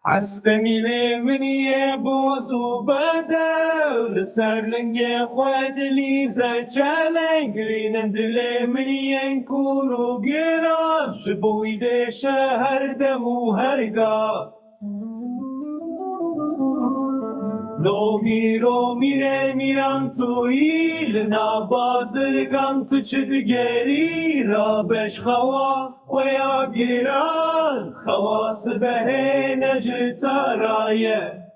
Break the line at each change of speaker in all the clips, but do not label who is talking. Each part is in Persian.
عستمینه منیه بازو بده لسر لنگه خواد لیزه چلنگ رینن دل منیه کورو گراب شبویده شهر دمو هرگاه لو میرو میره میرم تویی لنا بازرگم تو چه دگری را بش خوا خویا گیران خواس به نجتا رایه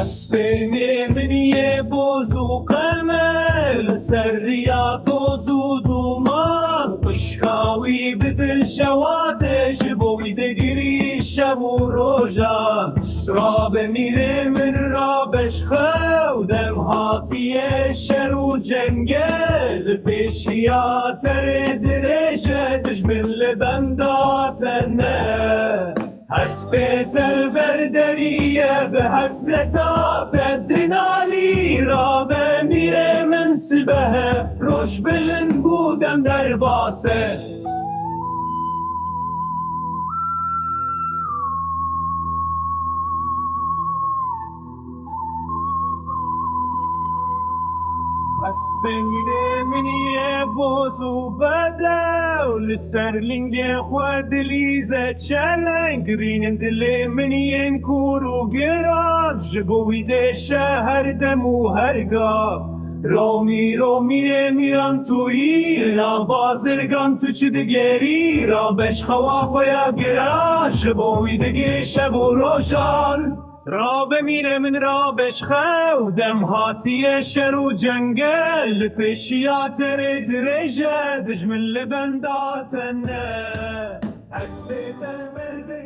اسبینه منیه بوزو قمل سریا توزو دومان فشکاوی بدل شواتش بوی دگری شب و روژان راب میره من رابش خودم هاتیه شر و جنگل پیشیا تر درجه تجمل بنداتنه حسبت البردرية بحسرتها بدنالي رابع ميري من سبها روش بالنبودم در باسه اسبینه منیه بازو بده لسر لنگه خواد لیزه چلنگ رینن دل منیه کورو گراب جبویده شهر دمو هرگاه رو میره میرم تویی لا بازرگم تو چه دگری را بش خوا خویا گرا جبویده شب و روشان را بمیره من را بشخودم هاتیه شر و جنگل پیشیاتر درجه دجمن لبنداتنه حسبت المرد